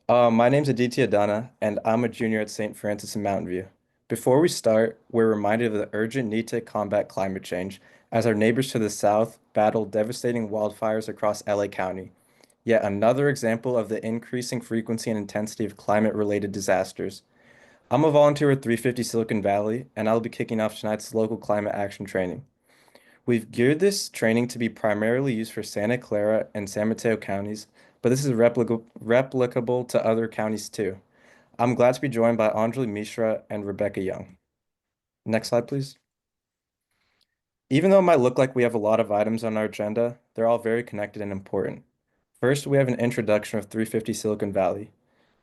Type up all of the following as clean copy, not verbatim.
My name's Aditya Dana, and I'm a junior at St. Francis in Mountain View. Before we start, we're reminded of the urgent need to combat climate change as our neighbors to the south battle devastating wildfires across LA County. Yet another example of the increasing frequency and intensity of climate-related disasters. I'm a volunteer with 350 Silicon Valley, and I'll be kicking off tonight's local climate action training. We've geared this training to be primarily used for Santa Clara and San Mateo counties, but this is replicable to other counties too. I'm glad to be joined by Anjali Mishra and Rebecca Young. Next slide, please. Even though it might look like we have a lot of items on our agenda, they're all very connected and important. First, we have an introduction of 350 Silicon Valley.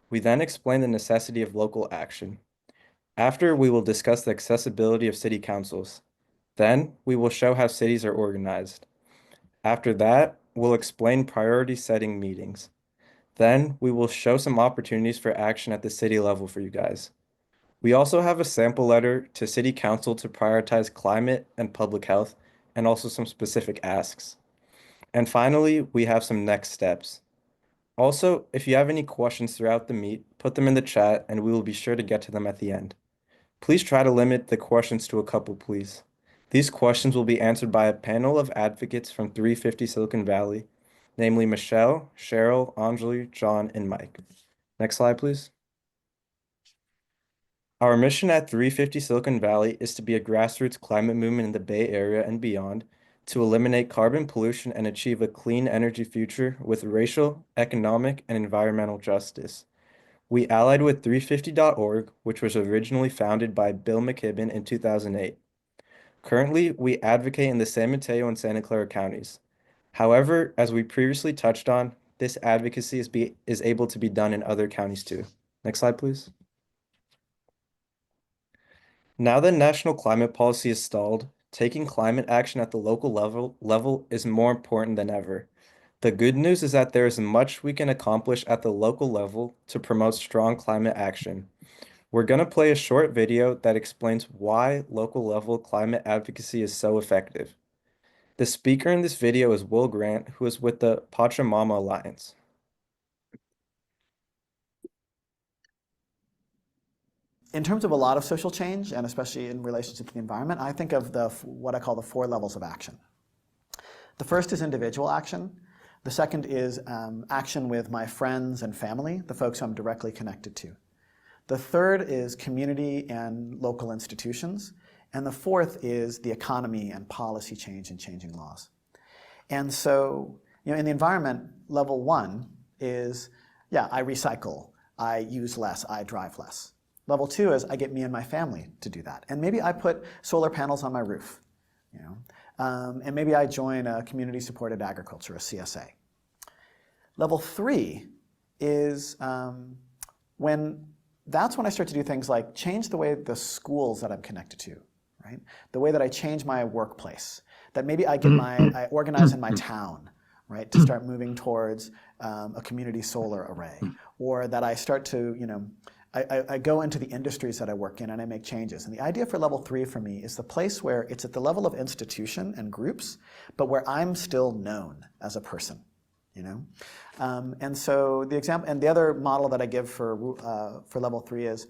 We then explain the necessity of local action. After, we will discuss the accessibility of city councils. Then, we will show how cities are organized. After that, we'll explain priority setting meetings. Then we will show some opportunities for action at the city level for you guys. We also have a sample letter to City Council to prioritize climate and public health, and also some specific asks. And finally, we have some next steps. Also, if you have any questions throughout the meet, put them in the chat and we will be sure to get to them at the end. Please try to limit the questions to a couple, please. These questions will be answered by a panel of advocates from 350 Silicon Valley, namely Michelle, Cheryl, Anjali, John, and Mike. Next slide, please. Our mission at 350 Silicon Valley is to be a grassroots climate movement in the Bay Area and beyond, to eliminate carbon pollution and achieve a clean energy future with racial, economic, and environmental justice. We allied with 350.org, which was originally founded by Bill McKibben in 2008. Currently, we advocate in the San Mateo and Santa Clara counties. However, as we previously touched on, this advocacy is able to be done in other counties too. Next slide, please. Now that national climate policy is stalled, taking climate action at the local level is more important than ever. The good news is that there is much we can accomplish at the local level to promote strong climate action. We're going to play a short video that explains why local level climate advocacy is so effective. The speaker in this video is Will Grant, who is with the Pachamama Alliance. In terms of a lot of social change, and especially in relationship to the environment, I think of what I call the 4 levels of action. The first is individual action. The second is action with my friends and family, the folks I'm directly connected to. The third is community and local institutions. And the fourth is the economy and policy change and changing laws. And so, in the environment, level 1 is, yeah, I recycle, I use less, I drive less. Level 2 is I get me and my family to do that. And maybe I put solar panels on my roof, and maybe I join a community-supported agriculture, a CSA. Level 3 is that's when I start to do things like change the way the schools that I'm connected to, right? The way that I change my workplace, that maybe I organize in my town, right, to start moving towards a community solar array, or that I start to, I go into the industries that I work in and I make changes. And the idea for level 3 for me is the place where it's at the level of institution and groups, but where I'm still known as a person, And so the example, and the other model that I give for level 3 is,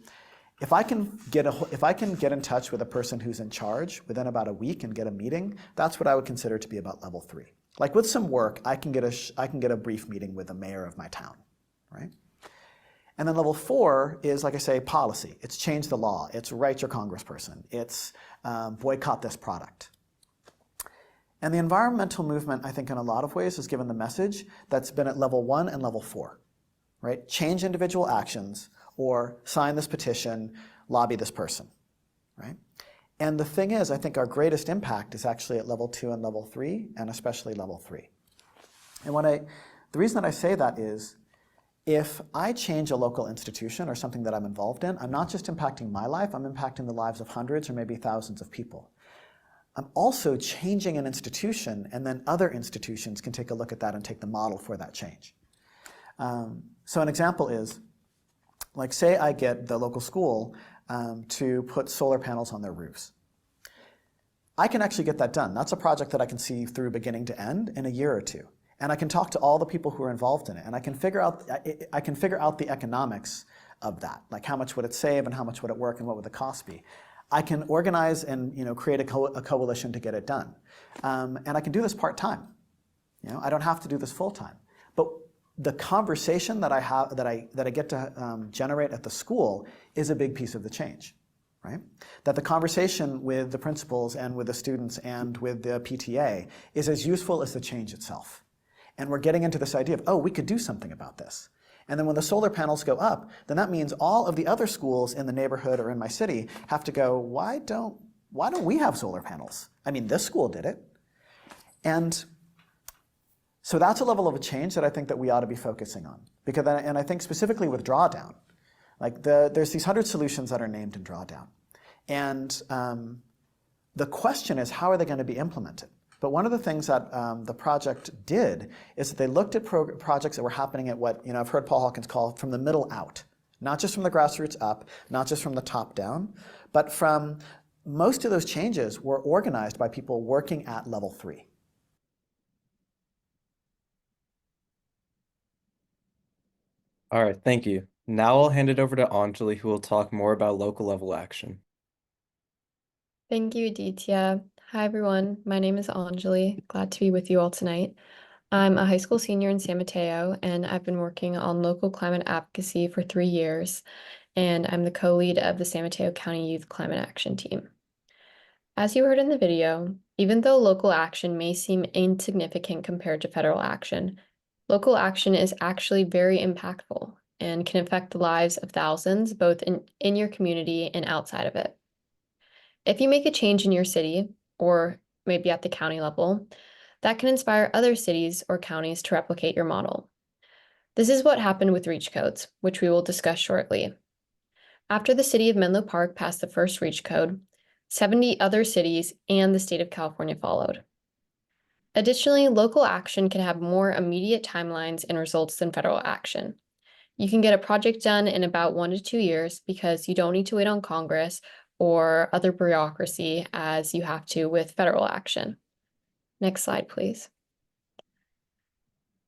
if I can get in touch with a person who's in charge within about a week and get a meeting, that's what I would consider to be about level 3. Like with some work, I can get a brief meeting with the mayor of my town, right? And then level 4 is, like I say, policy. It's change the law. It's write your congressperson. It's boycott this product. And the environmental movement, I think, in a lot of ways has given the message that's been at level 1 and level 4, right? Change individual actions, or sign this petition, lobby this person, right? And the thing is, I think our greatest impact is actually at level 2 and level 3, and especially level 3. And the reason that I say that is, if I change a local institution or something that I'm involved in, I'm not just impacting my life, I'm impacting the lives of hundreds or maybe thousands of people. I'm also changing an institution, and then other institutions can take a look at that and take the model for that change. So an example is, like, say I get the local school to put solar panels on their roofs. I can actually get that done. That's a project that I can see through beginning to end in a year or two. and I can talk to all the people who are involved in it, and I can figure out the economics of that, like how much would it save and how much would it work and what would the cost be. I can organize and create a coalition to get it done, and I can do this part time. I don't have to do this full time, but the conversation that I have that I get to generate at the school is a big piece of the change, right? That the conversation with the principals and with the students and with the PTA is as useful as the change itself. And we're getting into this idea of, oh, we could do something about this. And then when the solar panels go up, then that means all of the other schools in the neighborhood or in my city have to go, why don't we have solar panels? I mean, this school did it. And so that's a level of a change that I think that we ought to be focusing on. And I think specifically with drawdown, like there's these 100 solutions that are named in drawdown. And the question is, how are they going to be implemented? But one of the things that the project did is that they looked at projects that were happening at what I've heard Paul Hawkins call from the middle out. Not just from the grassroots up, not just from the top down, but from most of those changes were organized by people working at level 3. All right, thank you. Now I'll hand it over to Anjali, who will talk more about local level action. Thank you, Aditya. Hi, everyone. My name is Anjali. Glad to be with you all tonight. I'm a high school senior in San Mateo, and I've been working on local climate advocacy for 3 years, and I'm the co-lead of the San Mateo County Youth Climate Action Team. As you heard in the video, even though local action may seem insignificant compared to federal action, local action is actually very impactful and can affect the lives of thousands, both in your community and outside of it. If you make a change in your city, or maybe at the county level, that can inspire other cities or counties to replicate your model. This is what happened with REACH codes, which we will discuss shortly. After the city of Menlo Park passed the first REACH code, 70 other cities and the state of California followed. Additionally, local action can have more immediate timelines and results than federal action. You can get a project done in about 1 to 2 years because you don't need to wait on Congress or other bureaucracy as you have to with federal action. Next slide, please.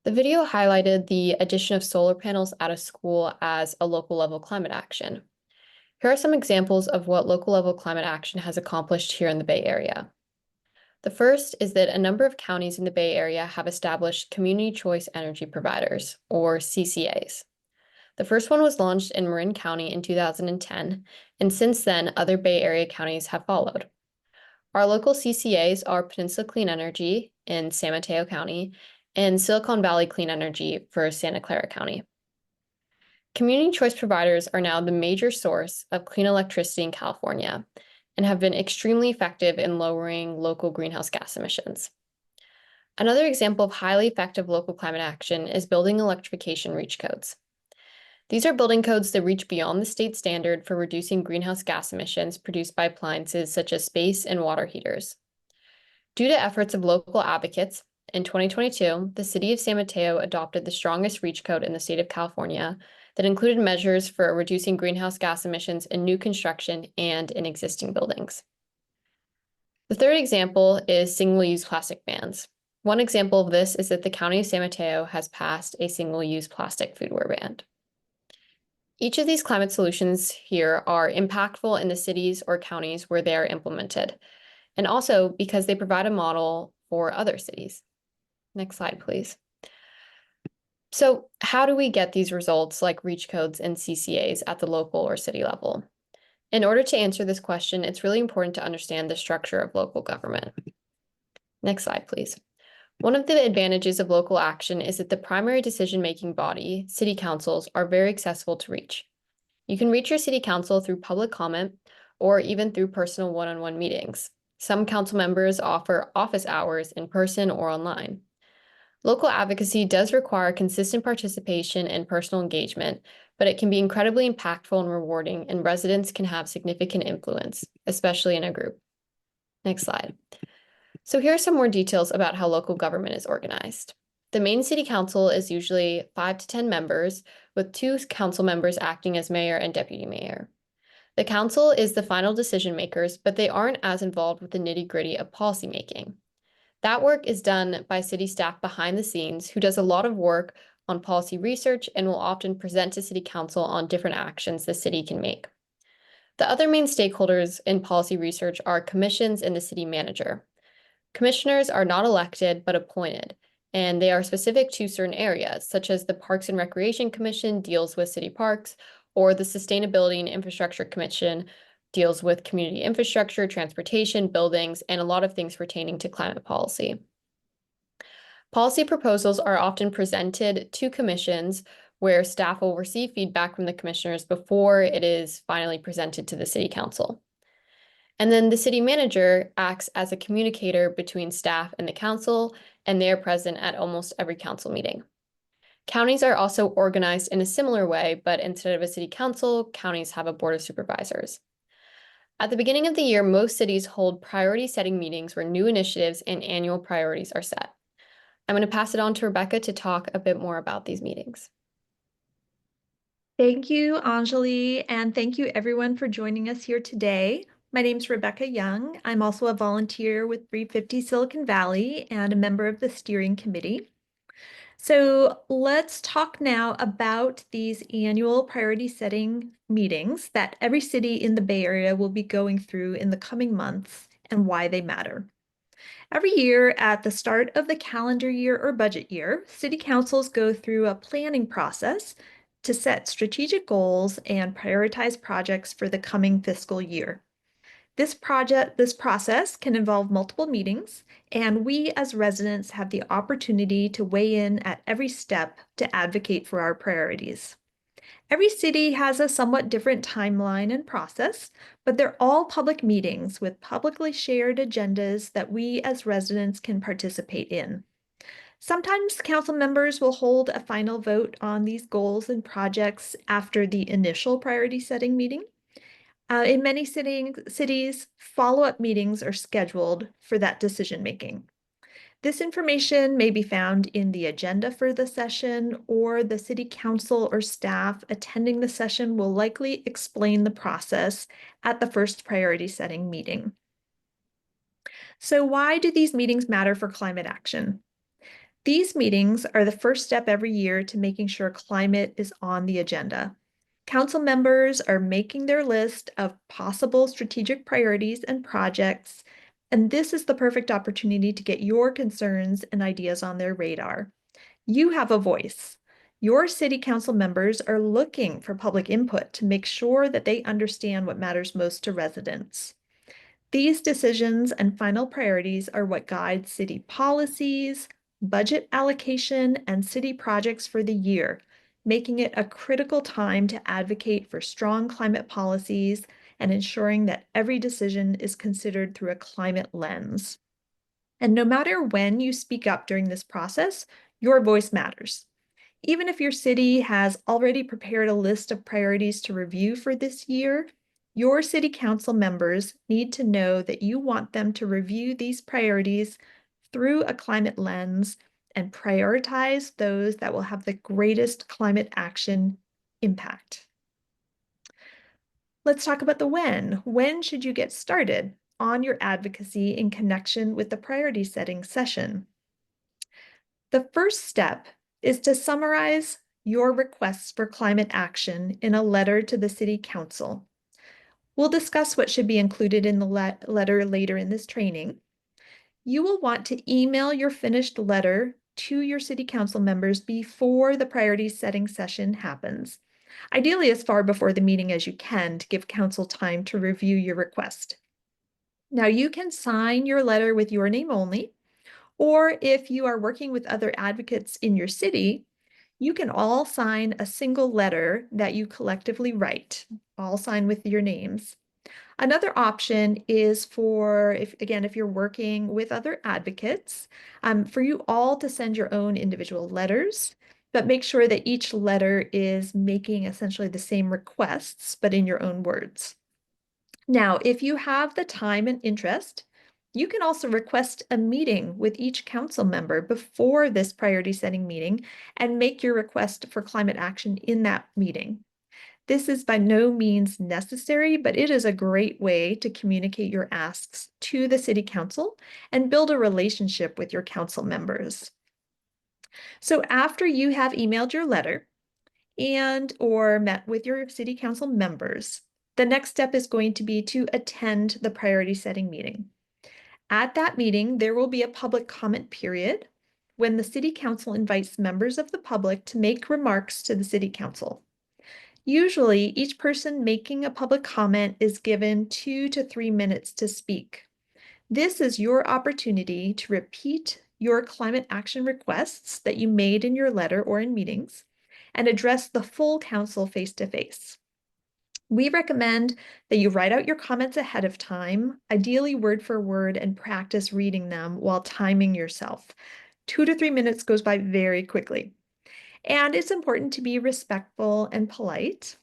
The video highlighted the addition of solar panels at a school as a local level climate action. Here are some examples of what local level climate action has accomplished here in the Bay Area. The first is that a number of counties in the Bay Area have established community choice energy providers, or CCAs. The first one was launched in Marin County in 2010, and since then, other Bay Area counties have followed. Our local CCAs are Peninsula Clean Energy in San Mateo County and Silicon Valley Clean Energy for Santa Clara County. Community choice providers are now the major source of clean electricity in California and have been extremely effective in lowering local greenhouse gas emissions. Another example of highly effective local climate action is building electrification REACH codes. These are building codes that reach beyond the state standard for reducing greenhouse gas emissions produced by appliances such as space and water heaters. Due to efforts of local advocates, in 2022, the city of San Mateo adopted the strongest REACH code in the state of California that included measures for reducing greenhouse gas emissions in new construction and in existing buildings. The third example is single-use plastic bans. One example of this is that the county of San Mateo has passed a single-use plastic foodware ban. Each of these climate solutions here are impactful in the cities or counties where they are implemented, and also because they provide a model for other cities. Next slide, please. So how do we get these results like REACH codes and CCAs at the local or city level? In order to answer this question, it's really important to understand the structure of local government. Next slide, please. One of the advantages of local action is that the primary decision-making body, city councils, are very accessible to reach. You can reach your city council through public comment or even through personal one-on-one meetings. Some council members offer office hours in person or online. Local advocacy does require consistent participation and personal engagement, but it can be incredibly impactful and rewarding, and residents can have significant influence, especially in a group. Next slide. So here are some more details about how local government is organized. The main city council is usually 5 to 10 members, with 2 council members acting as mayor and deputy mayor. The council is the final decision makers, but they aren't as involved with the nitty-gritty of policymaking. That work is done by city staff behind the scenes who does a lot of work on policy research and will often present to City Council on different actions the city can make. The other main stakeholders in policy research are commissions and the city manager. Commissioners are not elected but appointed, and they are specific to certain areas, such as the Parks and Recreation Commission deals with city parks, or the Sustainability and Infrastructure Commission deals with community infrastructure, transportation, buildings, and a lot of things pertaining to climate policy. Policy proposals are often presented to commissions where staff will receive feedback from the commissioners before it is finally presented to the city council. And then the city manager acts as a communicator between staff and the council, and they are present at almost every council meeting. Counties are also organized in a similar way, but instead of a city council, counties have a board of supervisors. At the beginning of the year, most cities hold priority setting meetings where new initiatives and annual priorities are set. I'm going to pass it on to Rebecca to talk a bit more about these meetings. Thank you, Anjali, and thank you everyone for joining us here today. My name is Rebecca Young. I'm also a volunteer with 350 Silicon Valley and a member of the steering committee. So let's talk now about these annual priority setting meetings that every city in the Bay Area will be going through in the coming months and why they matter. Every year at the start of the calendar year or budget year, city councils go through a planning process to set strategic goals and prioritize projects for the coming fiscal year. This process can involve multiple meetings, and we as residents have the opportunity to weigh in at every step to advocate for our priorities. Every city has a somewhat different timeline and process, but they're all public meetings with publicly shared agendas that we as residents can participate in. Sometimes council members will hold a final vote on these goals and projects after the initial priority setting meeting. In many cities, follow-up meetings are scheduled for that decision making. This information may be found in the agenda for the session, or the city council or staff attending the session will likely explain the process at the first priority setting meeting. So why do these meetings matter for climate action? These meetings are the first step every year to making sure climate is on the agenda. Council members are making their list of possible strategic priorities and projects, and this is the perfect opportunity to get your concerns and ideas on their radar. You have a voice. Your city council members are looking for public input to make sure that they understand what matters most to residents. These decisions and final priorities are what guide city policies, budget allocation, and city projects for the year, making it a critical time to advocate for strong climate policies and ensuring that every decision is considered through a climate lens. And no matter when you speak up during this process, your voice matters. Even if your city has already prepared a list of priorities to review for this year, your city council members need to know that you want them to review these priorities through a climate lens and prioritize those that will have the greatest climate action impact. Let's talk about the when. When should you get started on your advocacy in connection with the priority setting session? The first step is to summarize your requests for climate action in a letter to the City Council. We'll discuss what should be included in the letter later in this training. You will want to email your finished letter to your City Council members before the priority setting session happens, ideally as far before the meeting as you can to give Council time to review your request. Now, you can sign your letter with your name only, or if you are working with other advocates in your city, you can all sign a single letter that you collectively write, all sign with your names. Another option is for, if you're working with other advocates, for you all to send your own individual letters, but make sure that each letter is making essentially the same requests, but in your own words. Now, if you have the time and interest, you can also request a meeting with each council member before this priority setting meeting and make your request for climate action in that meeting. This is by no means necessary, but it is a great way to communicate your asks to the City Council and build a relationship with your council members. So after you have emailed your letter and or met with your City Council members, the next step is going to be to attend the priority setting meeting. At that meeting, there will be a public comment period when the City Council invites members of the public to make remarks to the City Council. Usually, each person making a public comment is given 2 to 3 minutes to speak. This is your opportunity to repeat your climate action requests that you made in your letter or in meetings and address the full council face to face. We recommend that you write out your comments ahead of time, ideally word for word, and practice reading them while timing yourself. 2 to 3 minutes goes by very quickly. And it's important to be respectful and polite.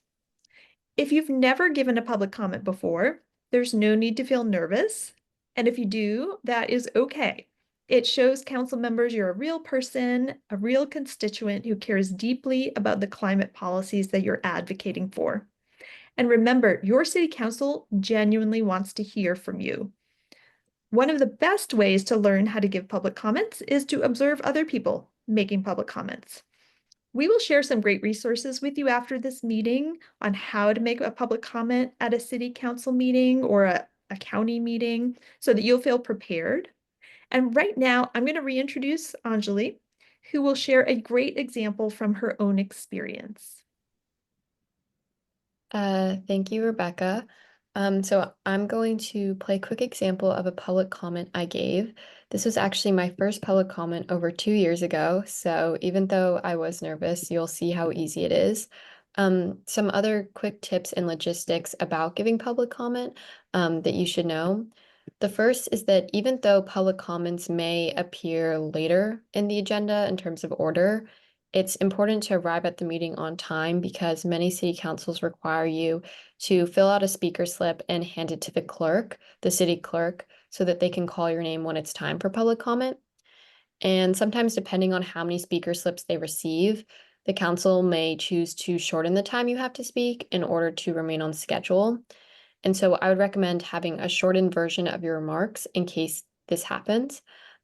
If you've never given a public comment before, there's no need to feel nervous. And if you do, that is okay. It shows council members you're a real person, a real constituent who cares deeply about the climate policies that you're advocating for. And remember, your city council genuinely wants to hear from you. One of the best ways to learn how to give public comments is to observe other people making public comments. We will share some great resources with you after this meeting on how to make a public comment at a city council meeting or a county meeting so that you'll feel prepared. And right now, I'm going to reintroduce Anjali, who will share a great example from her own experience. Thank you, Rebecca. So I'm going to play a quick example of a public comment I gave. This was actually my first public comment over 2 years ago. So even though I was nervous, you'll see how easy it is. Some other quick tips and logistics about giving public comment that you should know. The first is that even though public comments may appear later in the agenda in terms of order, it's important to arrive at the meeting on time because many city councils require you to fill out a speaker slip and hand it to the clerk, the city clerk, so that they can call your name when it's time for public comment. And sometimes, depending on how many speaker slips they receive, the council may choose to shorten the time you have to speak in order to remain on schedule. And so I would recommend having a shortened version of your remarks in case this happens.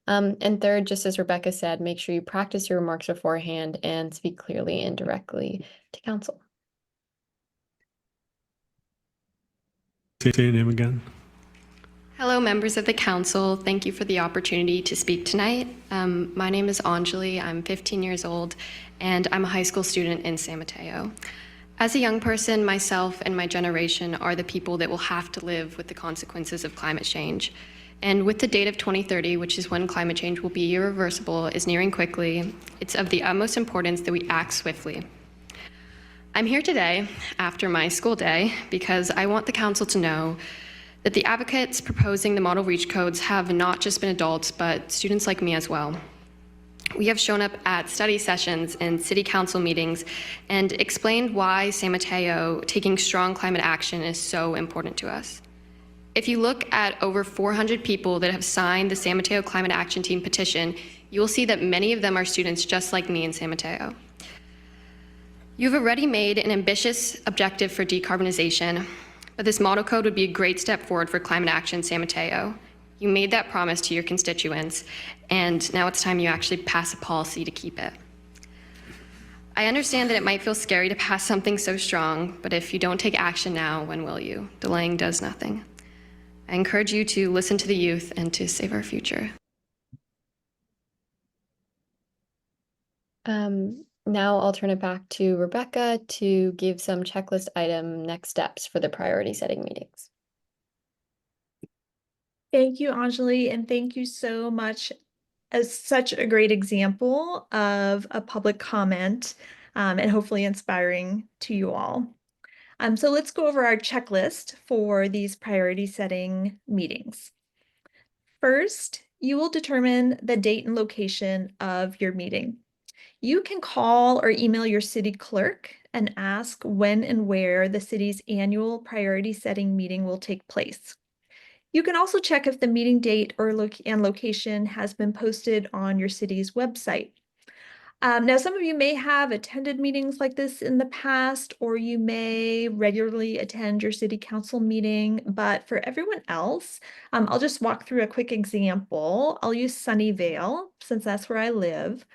And third, just as Rebecca said, make sure you practice your remarks beforehand and speak clearly and directly to council. Say your name again. Hello, members of the council. Thank you for the opportunity to speak tonight. My name is Anjali. I'm 15 years old, and I'm a high school student in San Mateo. As a young person, myself and my generation are the people that will have to live with the consequences of climate change. And with the date of 2030, which is when climate change will be irreversible, is nearing quickly, it's of the utmost importance that we act swiftly. I'm here today after my school day because I want the council to know that the advocates proposing the model REACH codes have not just been adults, but students like me as well. We have shown up at study sessions and city council meetings and explained why San Mateo taking strong climate action is so important to us. If you look at over 400 people that have signed the San Mateo Climate Action Team petition, you will see that many of them are students just like me in San Mateo. You've already made an ambitious objective for decarbonization, but this model code would be a great step forward for climate action in San Mateo. You made that promise to your constituents, and now it's time you actually pass a policy to keep it. I understand that it might feel scary to pass something so strong, but if you don't take action now, when will you? Delaying does nothing. I encourage you to listen to the youth and to save our future. Now I'll turn it back to Rebecca to give some checklist item next steps for the priority setting meetings. Thank you, Anjali, and thank you so much as such a great example of a public comment and hopefully inspiring to you all. So let's go over our checklist for these priority setting meetings. First, you will determine the date and location of your meeting. You can call or email your city clerk and ask when and where the city's annual priority setting meeting will take place. You can also check if the meeting date or location has been posted on your city's website. Now, some of you may have attended meetings like this in the past, or you may regularly attend your city council meeting, but for everyone else, I'll just walk through a quick example. I'll use Sunnyvale, since that's where I live.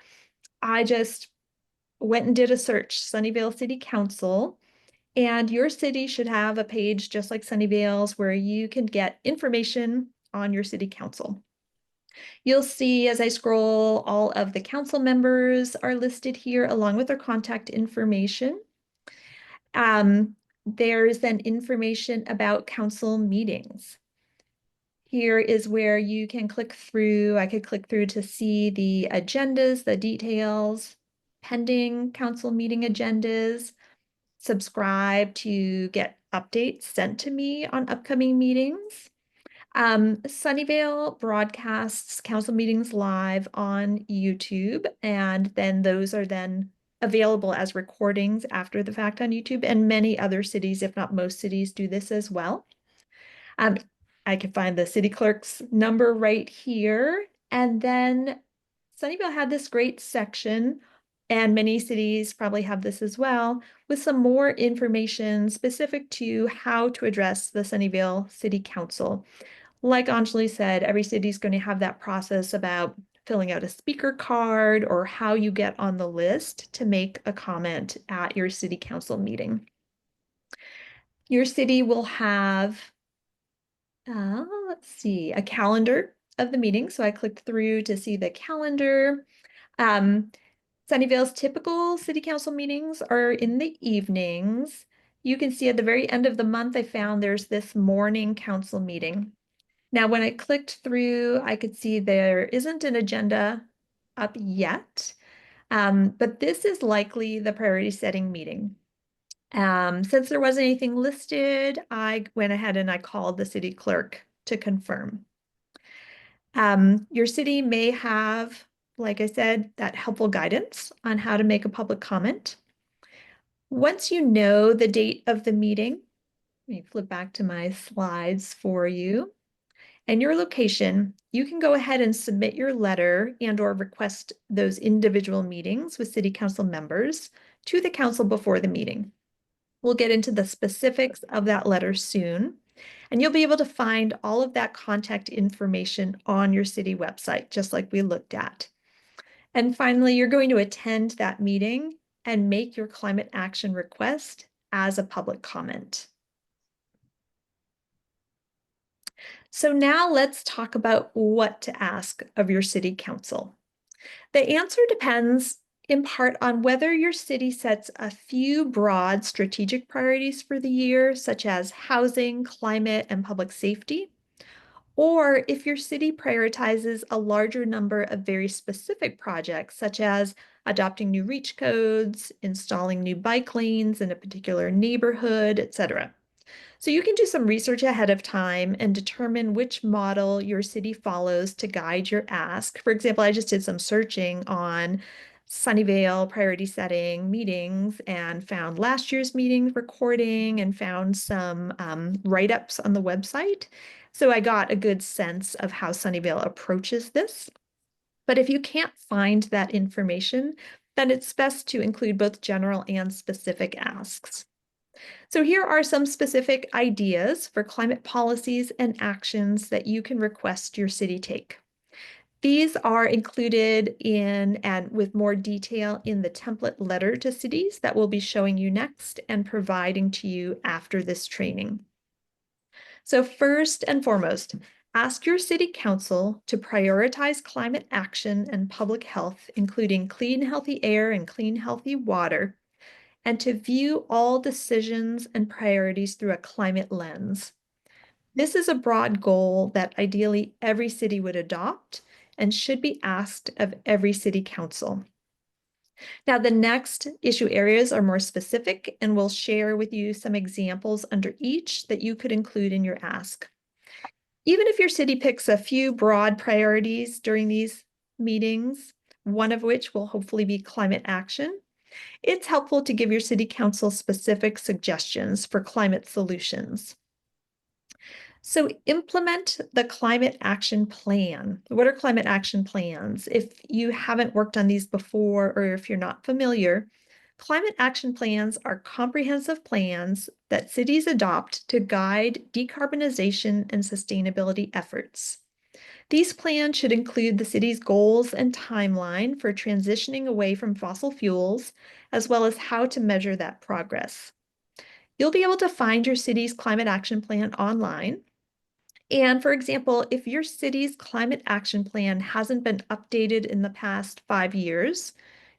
I just went and did a search, Sunnyvale City Council, and your city should have a page just like Sunnyvale's where you can get information on your city council. You'll see as I scroll, all of the council members are listed here along with their contact information. There's then information about council meetings. Here is where you can click through. I could click through to see the agendas, the details, pending council meeting agendas, subscribe to get updates sent to me on upcoming meetings. Sunnyvale broadcasts council meetings live on YouTube, and then those are then available as recordings after the fact on YouTube, and many other cities, if not most cities, do this as well. I can find the city clerk's number right here, and then Sunnyvale had this great section, and many cities probably have this as well, with some more information specific to how to address the Sunnyvale City Council. Like Anjali said, every city is going to have that process about filling out a speaker card or how you get on the list to make a comment at your city council meeting. Your city will have, let's see, a calendar of the meeting. So I clicked through to see the calendar. Sunnyvale's typical city council meetings are in the evenings. You can see at the very end of the month, I found there's this morning council meeting. Now, when I clicked through, I could see there isn't an agenda up yet, but this is likely the priority setting meeting. Since there wasn't anything listed, I went ahead and I called the city clerk to confirm. Your city may have, like I said, that helpful guidance on how to make a public comment. Once you know the date of the meeting, let me flip back to my slides for you, and your location, you can go ahead and submit your letter and or request those individual meetings with city council members to the council before the meeting. We'll get into the specifics of that letter soon, and you'll be able to find all of that contact information on your city website, just like we looked at. And finally, you're going to attend that meeting and make your climate action request as a public comment. So now let's talk about what to ask of your city council. The answer depends in part on whether your city sets a few broad strategic priorities for the year, such as housing, climate, and public safety, or if your city prioritizes a larger number of very specific projects, such as adopting new reach codes, installing new bike lanes in a particular neighborhood, etc. So you can do some research ahead of time and determine which model your city follows to guide your ask. For example, I just did some searching on Sunnyvale priority setting meetings and found last year's meeting recording and found some write-ups on the website. So I got a good sense of how Sunnyvale approaches this. But if you can't find that information, then it's best to include both general and specific asks. So here are some specific ideas for climate policies and actions that you can request your city take. These are included in and with more detail in the template letter to cities that we'll be showing you next and providing to you after this training. So first and foremost, ask your city council to prioritize climate action and public health, including clean, healthy air and clean, healthy water, and to view all decisions and priorities through a climate lens. This is a broad goal that ideally every city would adopt and should be asked of every city council. Now, the next issue areas are more specific, and we'll share with you some examples under each that you could include in your ask. Even if your city picks a few broad priorities during these meetings, one of which will hopefully be climate action, it's helpful to give your city council specific suggestions for climate solutions. So implement the climate action plan. What are climate action plans? If you haven't worked on these before, or if you're not familiar, climate action plans are comprehensive plans that cities adopt to guide decarbonization and sustainability efforts. These plans should include the city's goals and timeline for transitioning away from fossil fuels, as well as how to measure that progress. You'll be able to find your city's climate action plan online. And for example, if your city's climate action plan hasn't been updated in the past 5 years,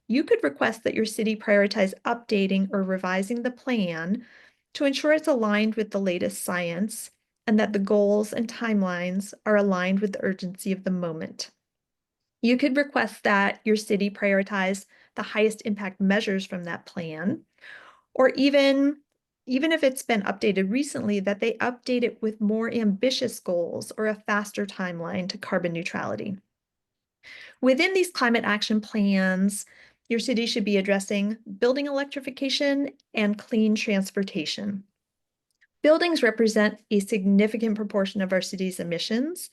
you could request that your city prioritize updating or revising the plan to ensure it's aligned with the latest science and that the goals and timelines are aligned with the urgency of the moment. You could request that your city prioritize the highest impact measures from that plan, or even if it's been updated recently, that they update it with more ambitious goals or a faster timeline to carbon neutrality. Within these climate action plans, your city should be addressing building electrification and clean transportation. Buildings represent a significant proportion of our city's emissions.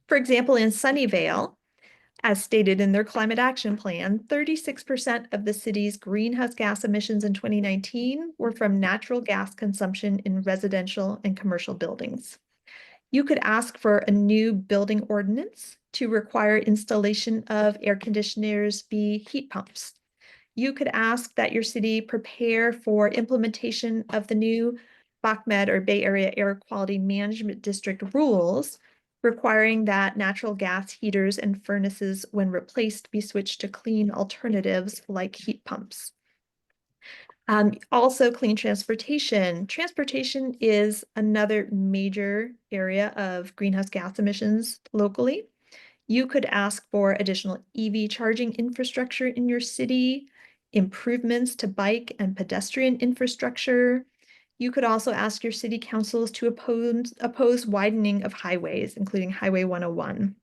For example, in Sunnyvale, as stated in their climate action plan, 36% of the city's greenhouse gas emissions in 2019 were from natural gas consumption in residential and commercial buildings. You could ask for a new building ordinance to require installation of air conditioners be heat pumps. You could ask that your city prepare for implementation of the new BACMed or Bay Area Air Quality Management District rules, requiring that natural gas heaters and furnaces, when replaced, be switched to clean alternatives like heat pumps. Also, clean transportation. Transportation is another major area of greenhouse gas emissions locally. You could ask for additional EV charging infrastructure in your city, improvements to bike and pedestrian infrastructure. You could also ask your city councils to oppose widening of highways, including Highway 101.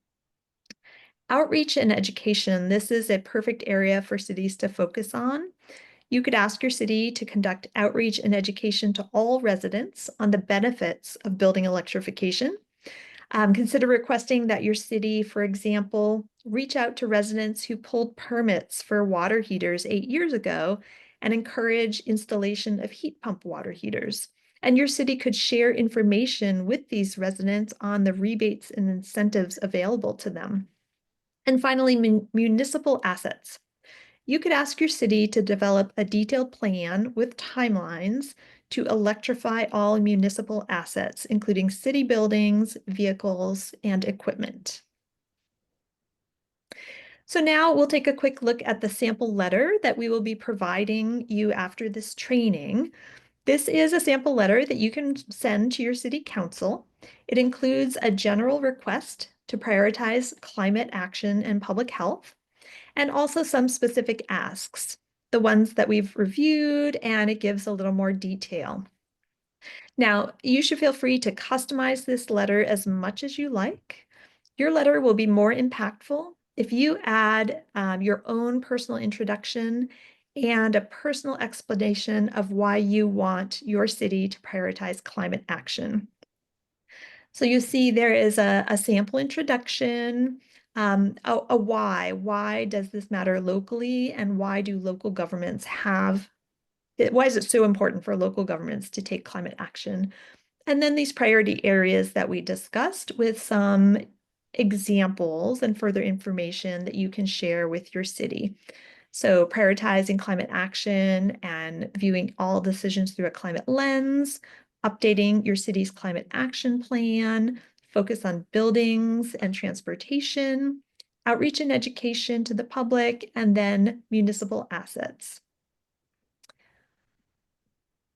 Outreach and education. This is a perfect area for cities to focus on. You could ask your city to conduct outreach and education to all residents on the benefits of building electrification. Consider requesting that your city, for example, reach out to residents who pulled permits for water heaters 8 years ago and encourage installation of heat pump water heaters. And your city could share information with these residents on the rebates and incentives available to them. And finally, municipal assets. You could ask your city to develop a detailed plan with timelines to electrify all municipal assets, including city buildings, vehicles, and equipment. So now we'll take a quick look at the sample letter that we will be providing you after this training. This is a sample letter that you can send to your city council. It includes a general request to prioritize climate action and public health, and also some specific asks, the ones that we've reviewed, and it gives a little more detail. Now, you should feel free to customize this letter as much as you like. Your letter will be more impactful if you add your own personal introduction and a personal explanation of why you want your city to prioritize climate action. So you see there is a sample introduction, a why. Why does this matter locally, and why do local governments why is it so important for local governments to take climate action? And then these priority areas that we discussed with some examples and further information that you can share with your city. So prioritizing climate action and viewing all decisions through a climate lens, updating your city's climate action plan, focus on buildings and transportation, outreach and education to the public, and then municipal assets.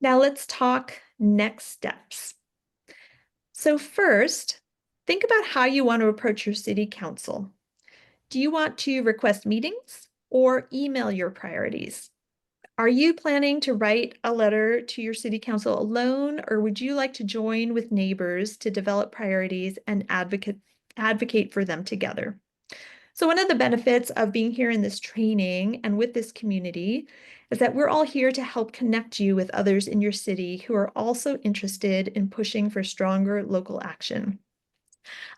Now let's talk next steps. So first, think about how you want to approach your city council. Do you want to request meetings or email your priorities? Are you planning to write a letter to your city council alone, or would you like to join with neighbors to develop priorities and advocate for them together? So one of the benefits of being here in this training and with this community is that we're all here to help connect you with others in your city who are also interested in pushing for stronger local action.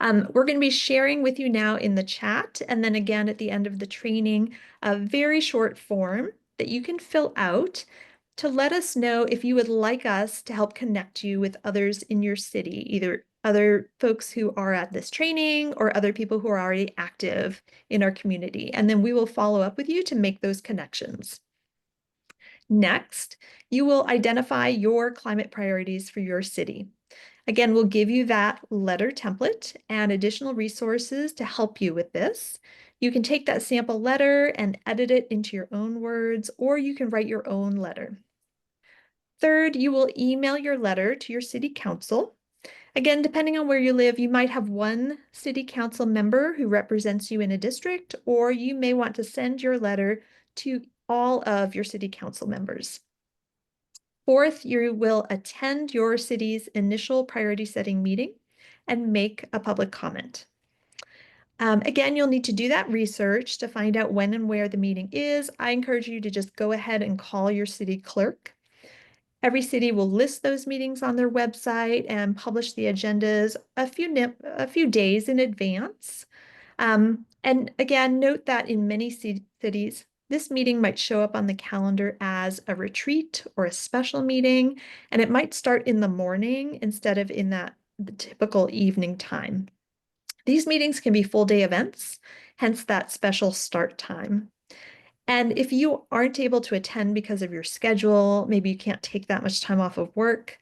We're going to be sharing with you now in the chat, and then again at the end of the training, a very short form that you can fill out to let us know if you would like us to help connect you with others in your city, either other folks who are at this training or other people who are already active in our community. And then we will follow up with you to make those connections. Next, you will identify your climate priorities for your city. Again, we'll give you that letter template and additional resources to help you with this. You can take that sample letter and edit it into your own words, or you can write your own letter. Third, you will email your letter to your city council. Again, depending on where you live, you might have one city council member who represents you in a district, or you may want to send your letter to all of your city council members. Fourth, you will attend your city's initial priority setting meeting and make a public comment. Again, you'll need to do that research to find out when and where the meeting is. I encourage you to just go ahead and call your city clerk. Every city will list those meetings on their website and publish the agendas a few days in advance. And again, note that in many cities, this meeting might show up on the calendar as a retreat or a special meeting, and it might start in the morning instead of in the typical evening time. These meetings can be full day events, hence that special start time. And if you aren't able to attend because of your schedule, maybe you can't take that much time off of work,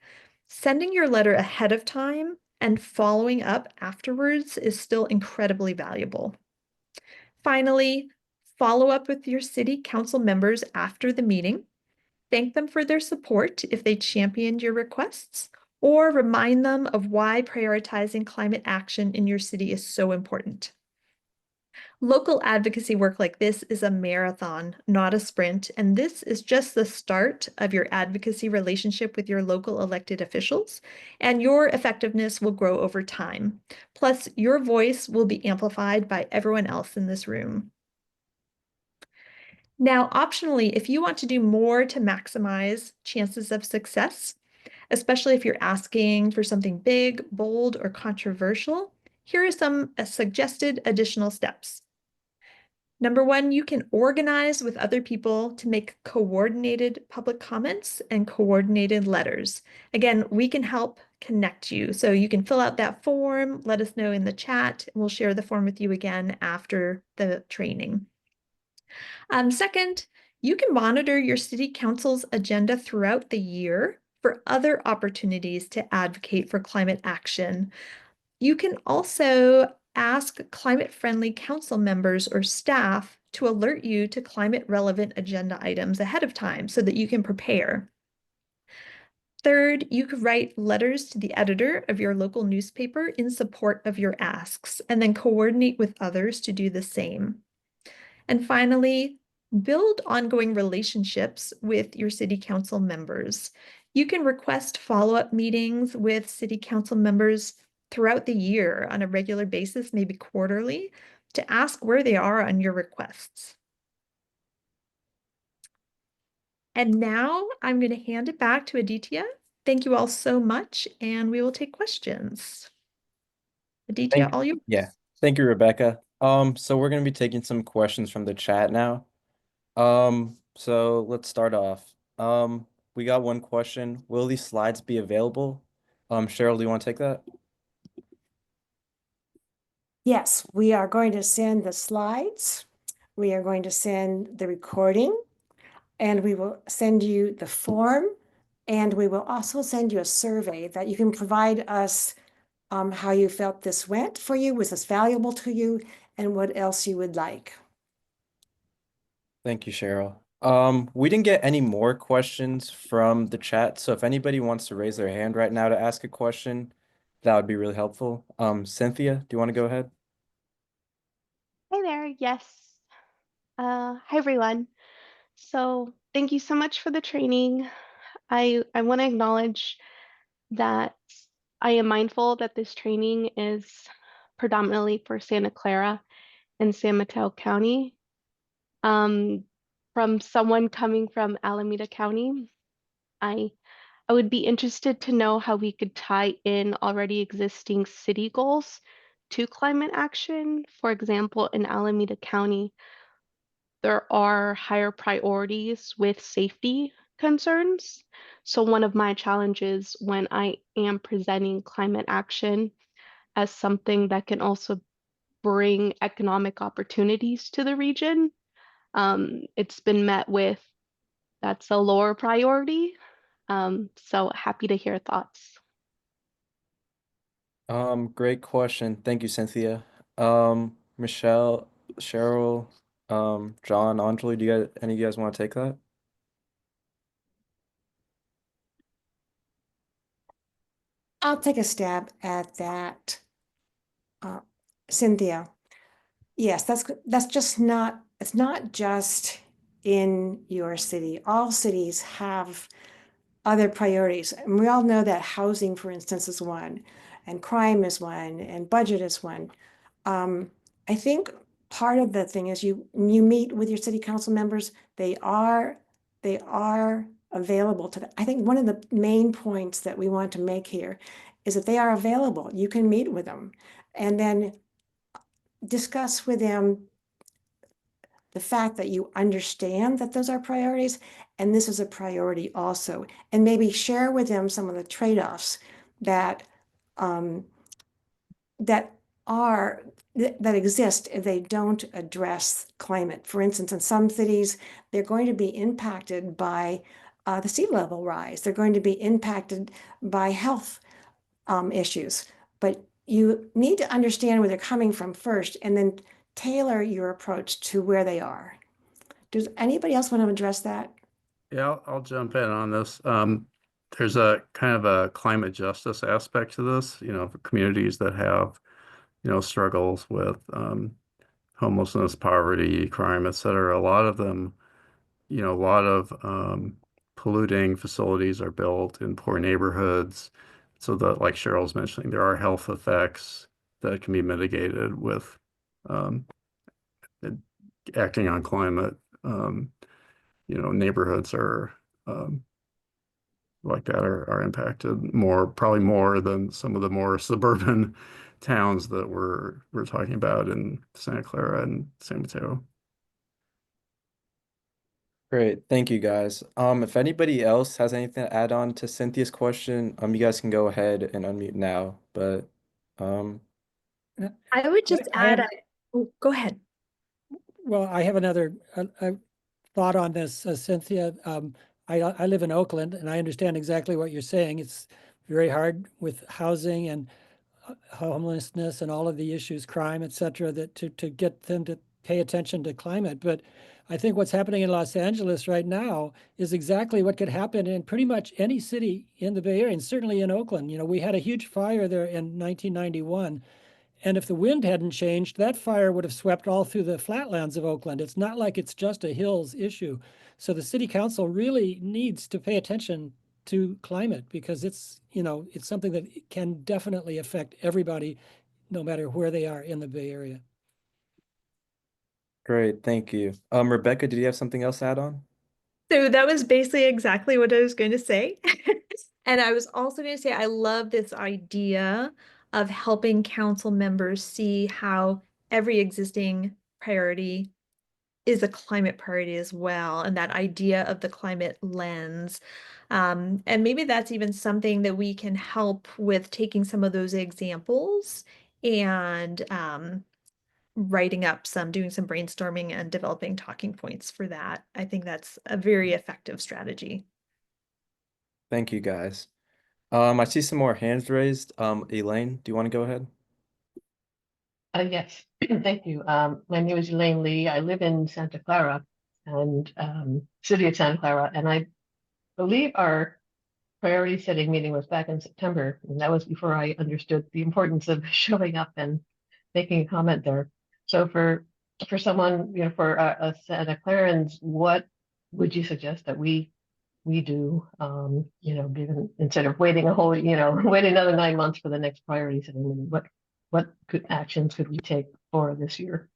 sending your letter ahead of time and following up afterwards is still incredibly valuable. Finally, follow up with your city council members after the meeting. Thank them for their support if they championed your requests, or remind them of why prioritizing climate action in your city is so important. Local advocacy work like this is a marathon, not a sprint, and this is just the start of your advocacy relationship with your local elected officials, and your effectiveness will grow over time. Plus, your voice will be amplified by everyone else in this room. Now, optionally, if you want to do more to maximize chances of success, especially if you're asking for something big, bold, or controversial, here are some suggested additional steps. Number one, you can organize with other people to make coordinated public comments and coordinated letters. Again, we can help connect you. So you can fill out that form, let us know in the chat, and we'll share the form with you again after the training. Second, you can monitor your city council's agenda throughout the year for other opportunities to advocate for climate action. You can also ask climate-friendly council members or staff to alert you to climate-relevant agenda items ahead of time so that you can prepare. Third, you could write letters to the editor of your local newspaper in support of your asks, and then coordinate with others to do the same. And finally, build ongoing relationships with your city council members. You can request follow-up meetings with city council members throughout the year on a regular basis, maybe quarterly, to ask where they are on your requests. And now I'm going to hand it back to Aditya. Thank you all so much, and we will take questions. Aditya, all yours. Yeah, thank you, Rebecca. So we're gonna be taking some questions from the chat now. So let's start off. We got one question. Will these slides be available? Cheryl, do you want to take that? Yes, we are going to send the slides. We are going to send the recording, and we will send you the form, and we will also send you a survey that you can provide us how you felt this went for you, was this valuable to you, and what else you would like. Thank you, Cheryl. We didn't get any more questions from the chat, so if anybody wants to raise their hand right now to ask a question, that would be really helpful. Cynthia, do you want to go ahead? Hi there. Yes. Hi everyone. So thank you so much for the training. I want to acknowledge that I am mindful that this training is predominantly for Santa Clara in San Mateo County. From someone coming from Alameda County, I I would be interested to know how we could tie in already existing city goals to climate action. For example, in Alameda County, there are higher priorities with safety concerns. So one of my challenges when I am presenting climate action as something that can also bring economic opportunities to the region, it's been met with that's a lower priority. So happy to hear thoughts. Great question. Thank you, Cynthia. Michelle, Cheryl, John, Anjali, do you guys, any of you guys want to take that? I'll take a stab at that. Uh, Cynthia, yes, that's just not, it's not just in your city. All cities have other priorities. And we all know that housing, for instance, is one, and crime is one, and budget is one. I think part of the thing is you meet with your city council members, they are available to, I think one of the main points that we want to make here is that they are available. You can meet with them and then discuss with them the fact that you understand that those are priorities and this is a priority also, and maybe share with them some of the trade-offs that um, that are that exist if they don't address climate. For instance, in some cities, they're going to be impacted by the sea level rise. They're going to be impacted by health issues. But you need to understand where they're coming from first and then tailor your approach to where they are. Does anybody else want to address that? Yeah, I'll jump in on this. There's a kind of a climate justice aspect to this, for communities that have, struggles with homelessness, poverty, crime, et cetera. A lot of them, a lot of polluting facilities are built in poor neighborhoods. So that, like Cheryl's mentioning, there are health effects that can be mitigated with um, acting on climate. Neighborhoods are like that are impacted more, probably more than some of the more suburban towns that we're talking about in Santa Clara and San Mateo. Great, thank you guys. If anybody else has anything to add on to Cynthia's question, you guys can go ahead and unmute now. But um, I would just I add, have, oh, go ahead. well, I have another thought on this, Cynthia. I live in Oakland and I understand exactly what you're saying. It's very hard with housing and homelessness and all of the issues, crime, et cetera, that to get them to pay attention to climate. But I think what's happening in Los Angeles right now is exactly what could happen in pretty much any city in the Bay Area, and certainly in Oakland. We had a huge fire there in 1991. And if the wind hadn't changed, that fire would have swept all through the flatlands of Oakland. It's not like it's just a hills issue. So the city council really needs to pay attention to climate because it's something that can definitely affect everybody, no matter where they are in the Bay Area. great, thank you. Rebecca, did you have something else to add on? So that was basically exactly what I was going to say. And I was also going to say, I love this idea of helping council members see how every existing priority is a climate priority as well, and that idea of the climate lens. And maybe that's even something that we can help with taking some of those examples and doing some brainstorming and developing talking points for that. I think that's a very effective strategy. Thank you guys. I see some more hands raised. Elaine, do you want to go ahead? Yes, thank you. My name is Elaine Lee. I live in Santa Clara and city of Santa Clara, and I believe our priority setting meeting was back in September, and that was before I understood the importance of showing up and making a comment there. So for someone, for Santa Clarans, what would you suggest that we do, given instead of waiting a whole, wait another 9 months for the next priority setting meeting, what actions could we take for this year?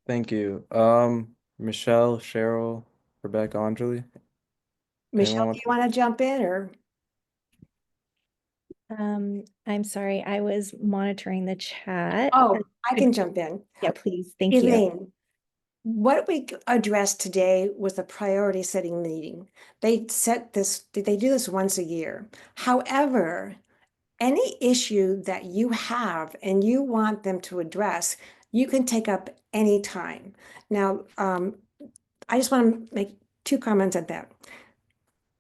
Thank you. Michelle, Cheryl, Rebecca, Anjali. Michelle, Anyone do want you want to jump in or? I'm sorry, I was monitoring the chat. Oh, I can jump in. Yeah, please. Thank you. Elaine, what we addressed today was a priority setting meeting. They do this once a year. However, any issue that you have and you want them to address, you can take up any time. Now, I just want to make two comments at that.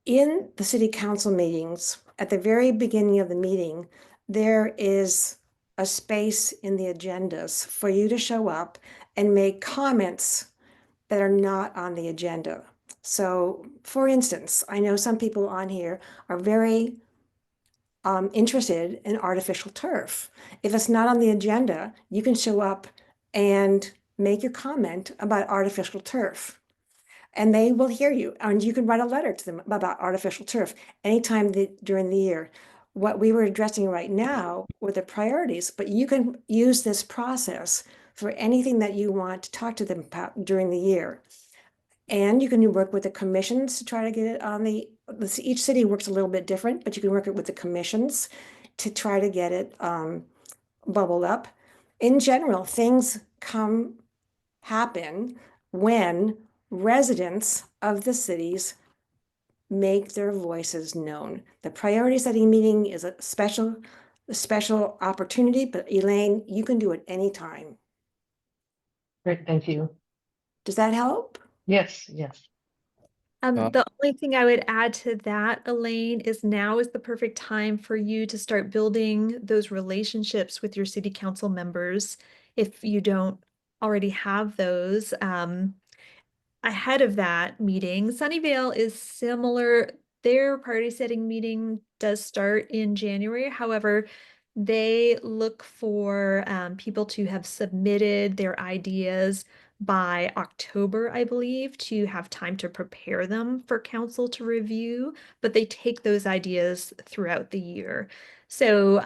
In the city council meetings, at the very beginning of the meeting, there is a space in the agendas for you to show up and make comments that are not on the agenda. So, for instance, I know some people on here are very interested in artificial turf. If it's not on the agenda, you can show up and make your comment about artificial turf. And they will hear you. And you can write a letter to them about artificial turf anytime during the year. What we were addressing right now were the priorities, but you can use this process for anything that you want to talk to them about during the year. And you can work with the commissions to try to get it on each city works a little bit different, but you can work it with the commissions to try to get it bubbled up. In general, things happen when residents of the cities make their voices known. The priority setting meeting is a special opportunity, but Elaine, you can do it anytime. Great, thank you. Does that help? Yes, yes. The only thing I would add to that, Elaine, is now is the perfect time for you to start building those relationships with your city council members if you don't already have those. Ahead of that meeting, Sunnyvale is similar. Their priority setting meeting does start in January. However, they look for people to have submitted their ideas by October, I believe, to have time to prepare them for council to review, but they take those ideas throughout the year. So,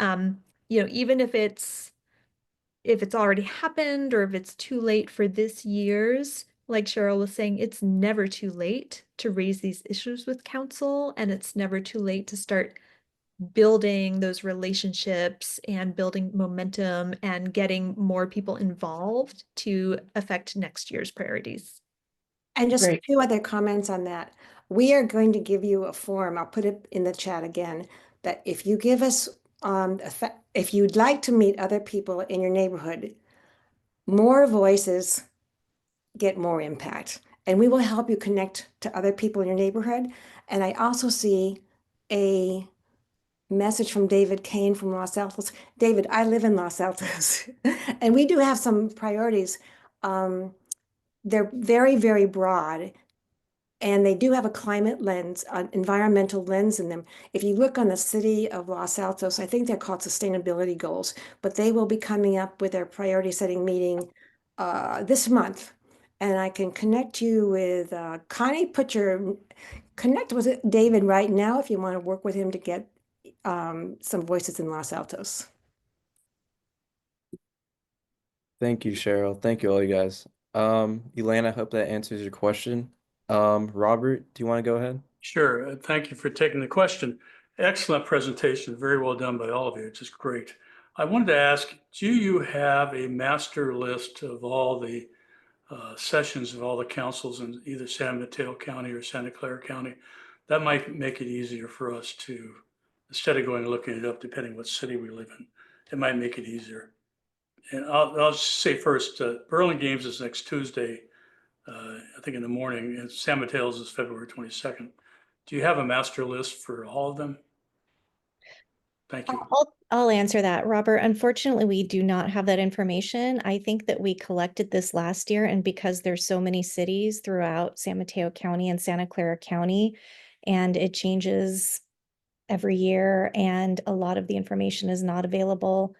even if it's already happened or if it's too late for this year's, like Cheryl was saying, it's never too late to raise these issues with council, and it's never too late to start building those relationships and building momentum and getting more people involved to affect next year's priorities. And just Great. two other comments on that. We are going to give you a form, I'll put it in the chat again, that if you give us, if you'd like to meet other people in your neighborhood, more voices get more impact. And we will help you connect to other people in your neighborhood. And I also see a message from David Kane from Los Altos. David, I live in Los Altos, and we do have some priorities. They're very, very broad, and they do have a climate lens, an environmental lens in them. If you look on the city of Los Altos, I think they're called sustainability goals, but they will be coming up with their priority setting meeting this month. And I can connect you with Connie. Connect with David right now if you want to work with him to get some voices in Los Altos. Thank you, Cheryl. Thank you, all you guys. Elaine, I hope that answers your question. Robert, do you want to go ahead? Sure. Thank you for taking the question. Excellent presentation. Very well done by all of you. It's just great. I wanted to ask, do you have a master list of all the sessions of all the councils in either San Mateo County or Santa Clara County? That might make it easier for us to, instead of going and looking it up, depending what city we live in, it might make it easier. And I'll just say first, Burlingame is next Tuesday, I think in the morning, and San Mateo's is February 22nd. Do you have a master list for all of them? Thank you. I'll answer that, Robert. Unfortunately, we do not have that information. I think that we collected this last year, and because there's so many cities throughout San Mateo County and Santa Clara County, and it changes every year, and a lot of the information is not available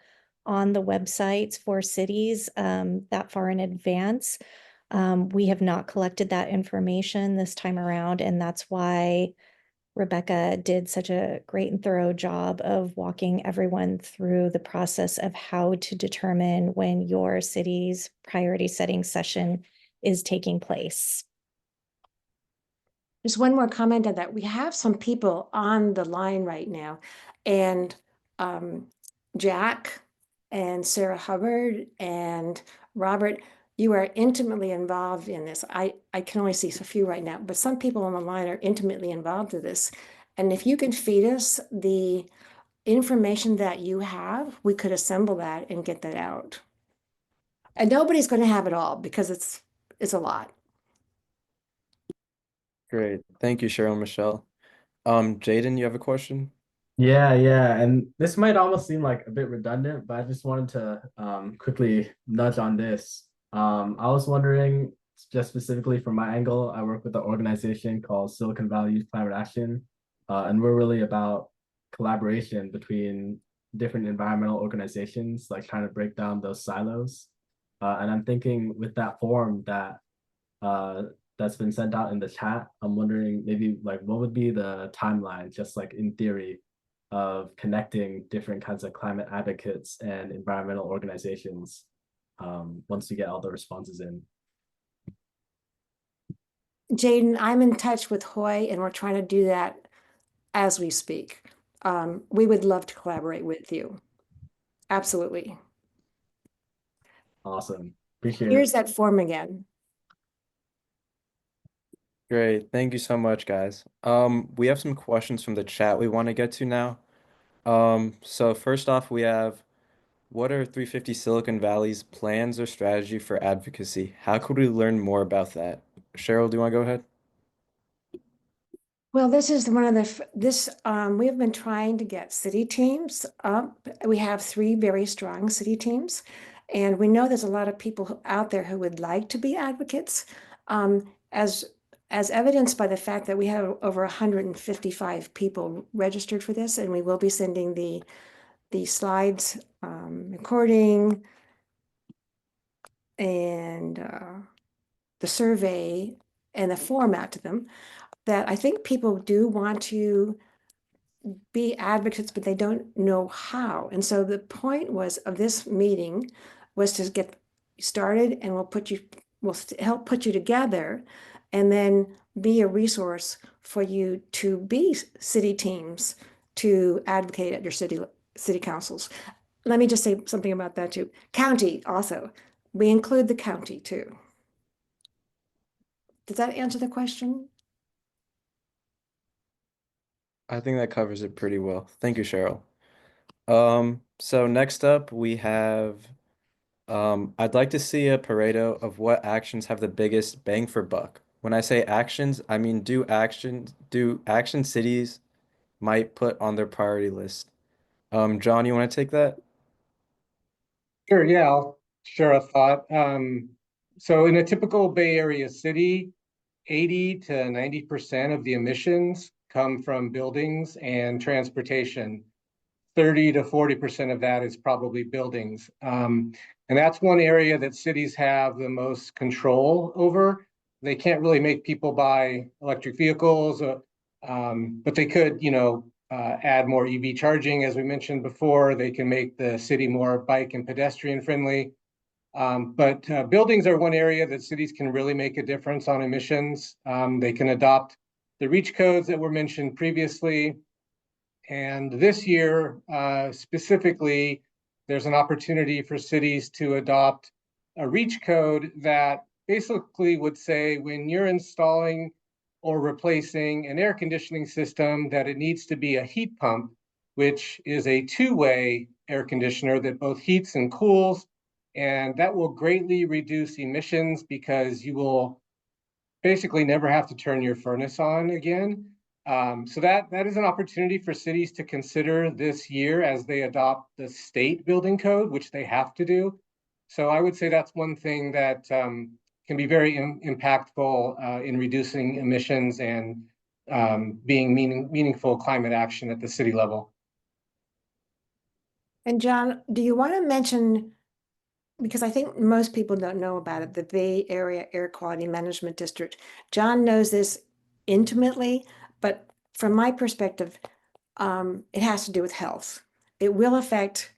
on the websites for cities that far in advance. We have not collected that information this time around, and that's why Rebecca did such a great and thorough job of walking everyone through the process of how to determine when your city's priority setting session is taking place. Just one more comment on that. We have some people on the line right now, and Jack and Sarah Hubbard and Robert, you are intimately involved in this. I can only see a few right now, but some people on the line are intimately involved in this. And if you can feed us the information that you have, we could assemble that and get that out. And nobody's going to have it all because it's a lot. Great. Thank you, Cheryl and Michelle. Jaden, you have a question? Yeah, and this might almost seem like a bit redundant, but I just wanted to quickly nudge on this. I was wondering, just specifically from my angle, I work with an organization called Silicon Valley Climate Action, and we're really about collaboration between different environmental organizations, like trying to break down those silos. And I'm thinking with that form that uh, that's been sent out in the chat, I'm wondering maybe like what would be the timeline, just like in theory, of connecting different kinds of climate advocates and environmental organizations once you get all the responses in. Jaden, I'm in touch with Hoy and we're trying to do that as we speak. We would love to collaborate with you. Absolutely. Awesome. Appreciate Here's it. that form again. Great. Thank you so much, guys. We have some questions from the chat we want to get to now. So first off, we have, what are 350 Silicon Valley's plans or strategy for advocacy? How could we learn more about that? Cheryl, do you want to go ahead? Well, this is one of we have been trying to get city teams up. We have 3 very strong city teams, and we know there's a lot of people out there who would like to be advocates, as evidenced by the fact that we have over 155 people registered for this, and we will be sending the slides, recording, and the survey and the format to them, that I think people do want to be advocates, but they don't know how. And so the point of this meeting was to get started, and we'll help put you together and then be a resource for you to be city teams to advocate at your city councils. Let me just say something about that too. County also, we include the county too. Does that answer the question? I think that covers it pretty well. Thank you, Cheryl. So next up we have, I'd like to see a Pareto of what actions have the biggest bang for buck. When I say actions, I mean do action cities might put on their priority list. John, you want to take that? Sure, yeah, I'll share a thought. So in a typical Bay Area city, 80 to 90% of the emissions come from buildings and transportation. 30 to 40% of that is probably buildings. And that's one area that cities have the most control over. They can't really make people buy electric vehicles, but they could, add more EV charging, as we mentioned before. They can make the city more bike and pedestrian friendly. But buildings are one area that cities can really make a difference on emissions. They can adopt the REACH codes that were mentioned previously. And this year, specifically, there's an opportunity for cities to adopt a REACH code that basically would say when you're installing or replacing an air conditioning system, that it needs to be a heat pump, which is a two-way air conditioner that both heats and cools. And that will greatly reduce emissions because you will basically never have to turn your furnace on again. So that is an opportunity for cities to consider this year as they adopt the state building code, which they have to do. So I would say that's one thing that can be very impactful in reducing emissions and being meaningful climate action at the city level. And John, do you want to mention, because I think most people don't know about it, the Bay Area Air Quality Management District. John knows this intimately, but from my perspective, it has to do with health. It will affect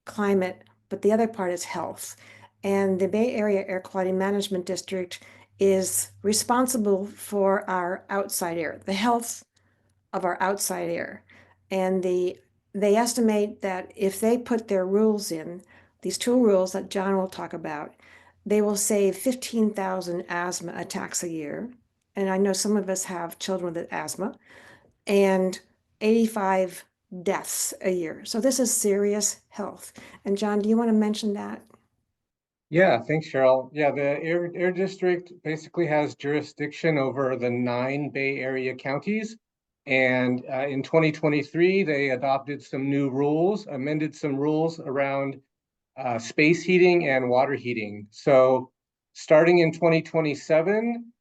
climate, but the other part is health. And the Bay Area Air Quality Management District is responsible for our outside air, the health of our outside air. And they estimate that if they put their rules in, these two rules that John will talk about, they will save 15,000 asthma attacks a year. And I know some of us have children with asthma, and 85 deaths a year. So this is serious health. And John, do you want to mention that? Yeah, thanks, Cheryl. Yeah, the Air District basically has jurisdiction over the 9 Bay Area counties. And in 2023, they adopted some new rules, amended some rules around space heating and water heating. So starting in 2027,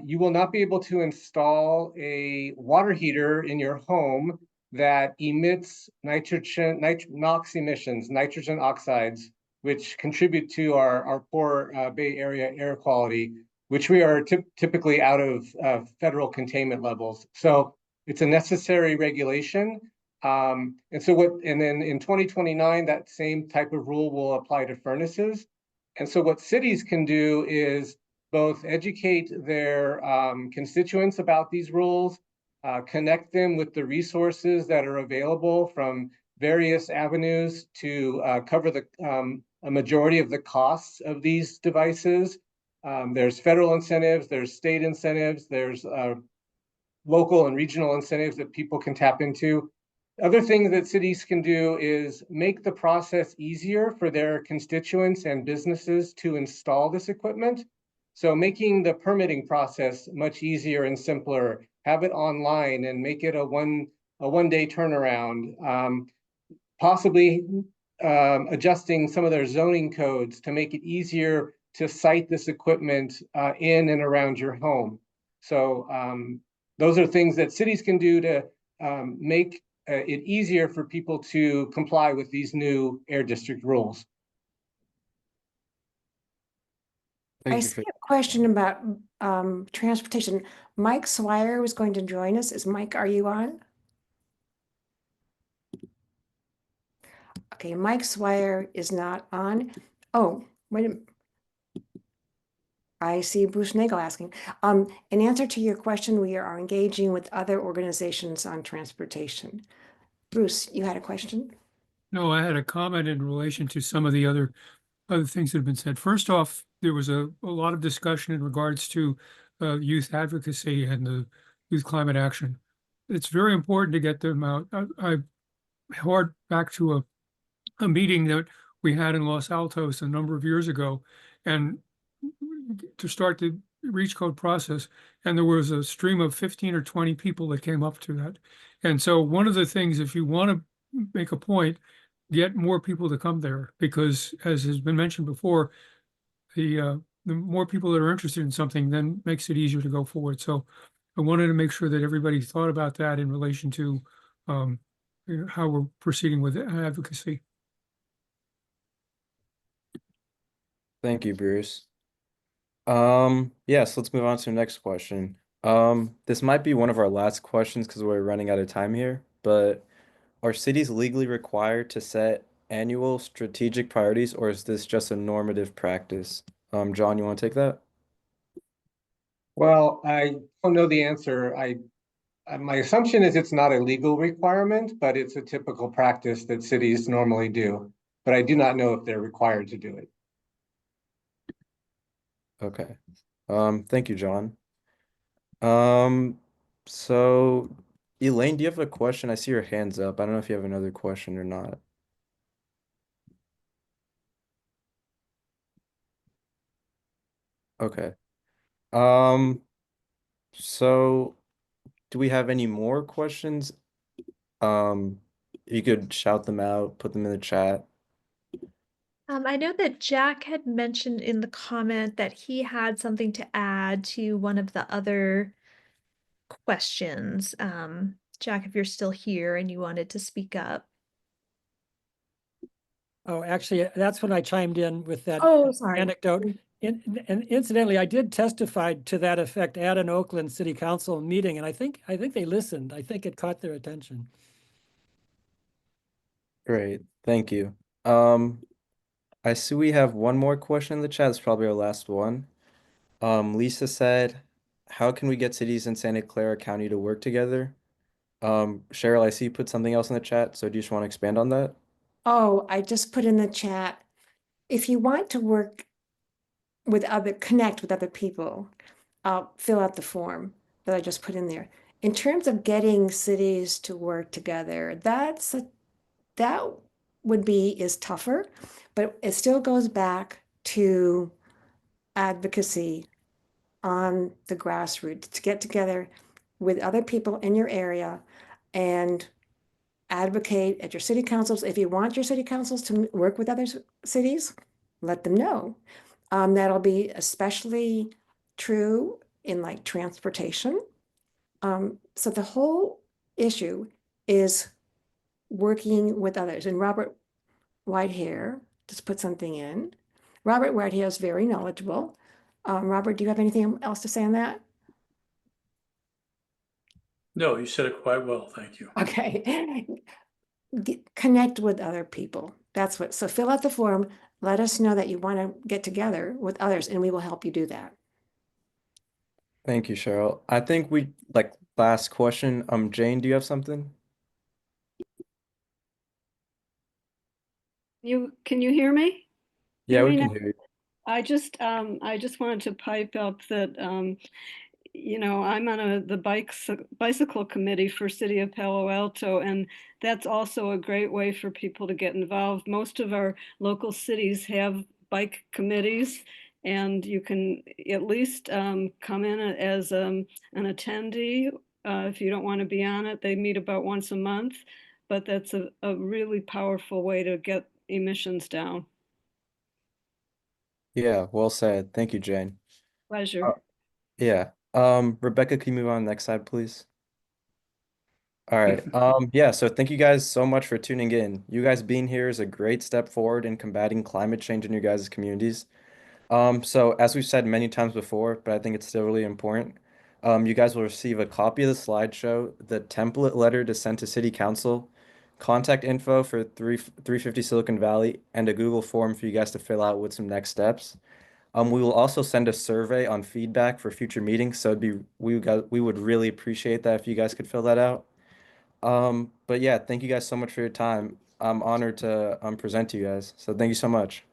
you will not be able to install a water heater in your home that emits NOx emissions, nitrogen oxides, which contribute to our poor Bay Area air quality, which we are typically out of federal containment levels. So it's a necessary regulation. And then in 2029, that same type of rule will apply to furnaces. And so what cities can do is both educate their constituents about these rules, connect them with the resources that are available from various avenues to cover a majority of the costs of these devices. There's federal incentives, there's state incentives, there's local and regional incentives that people can tap into. Other things that cities can do is make the process easier for their constituents and businesses to install this equipment. So making the permitting process much easier and simpler, have it online and make it a one-day turnaround. Possibly adjusting some of their zoning codes to make it easier to site this equipment in and around your home. So those are things that cities can do to make it easier for people to comply with these new Air District rules. I see a question about transportation. Mike Swire was going to join us. Are you on? Okay, Mike Swire is not on. Oh, wait a minute. I see Bruce Nagel asking. In answer to your question, we are engaging with other organizations on transportation. Bruce, you had a question? No, I had a comment in relation to some of the other things that have been said. First off, there was a lot of discussion in regards to youth advocacy and the youth climate action. It's very important to get them out. I harked back to a meeting that we had in Los Altos a number of years ago, and to start the reach code process, and there was a stream of 15 or 20 people that came up to that. And so one of the things, if you want to make a point, get more people to come there, because as has been mentioned before, the more people that are interested in something then makes it easier to go forward. So I wanted to make sure that everybody thought about that in relation to how we're proceeding with advocacy. Thank you, Bruce. Yes, let's move on to the next question. This might be one of our last questions because we're running out of time here, but are cities legally required to set annual strategic priorities, or is this just a normative practice? John, you want to take that? Well, I don't know the answer. My assumption is it's not a legal requirement, but it's a typical practice that cities normally do. But I do not know if they're required to do it. Okay. Thank you, John. Um, so Elaine, do you have a question? I see your hands up. I don't know if you have another question or not. Okay. Um, so do we have any more questions? You could shout them out, put them in the chat. I know that Jack had mentioned in the comment that he had something to add to one of the other questions. Jack, if you're still here and you wanted to speak up. Oh, actually, that's when I chimed in with that Oh, sorry. anecdote. And incidentally, I did testify to that effect at an Oakland City Council meeting, and I think they listened. I think it caught their attention. Great, thank you. Um, I see we have one more question in the chat. It's probably our last one. Lisa said, how can we get cities in Santa Clara County to work together? Cheryl, I see you put something else in the chat, so do you just want to expand on that? Oh, I just put in the chat, if you want to connect with other people, fill out the form that I just put in there. In terms of getting cities to work together, that is tougher, but it still goes back to advocacy on the grassroots to get together with other people in your area and advocate at your city councils. If you want your city councils to work with other cities, let them know. That'll be especially true in like transportation. So the whole issue is working with others. And Robert Whitehair just put something in. Robert Whitehair is very knowledgeable. Robert, do you have anything else to say on that? No, you said it quite well. Thank you. Okay. Connect with other people. That's what, so fill out the form, let us know that you want to get together with others, and we will help you do that. Thank you, Cheryl. I think we like last question. Jane, do you have something? Can you hear me? Yeah, we now? can hear you. I just wanted to pipe up that I'm on the bicycle committee for City of Palo Alto, and that's also a great way for people to get involved. Most of our local cities have bike committees, and you can at least come in as an attendee if you don't want to be on it. They meet about once a month, but that's a really powerful way to get emissions down. Yeah, well said. Thank you, Jane. Pleasure. Yeah. Rebecca, can you move on to the next slide, please? All right. Yeah, so thank you guys so much for tuning in. You guys being here is a great step forward in combating climate change in your guys' communities. So as we've said many times before, but I think it's still really important, you guys will receive a copy of the slideshow, the template letter to send to City Council, contact info for 350 Silicon Valley, and a Google form for you guys to fill out with some next steps. We will also send a survey on feedback for future meetings, so we would really appreciate that if you guys could fill that out. But yeah, thank you guys so much for your time. I'm honored to present to you guys. So thank you so much.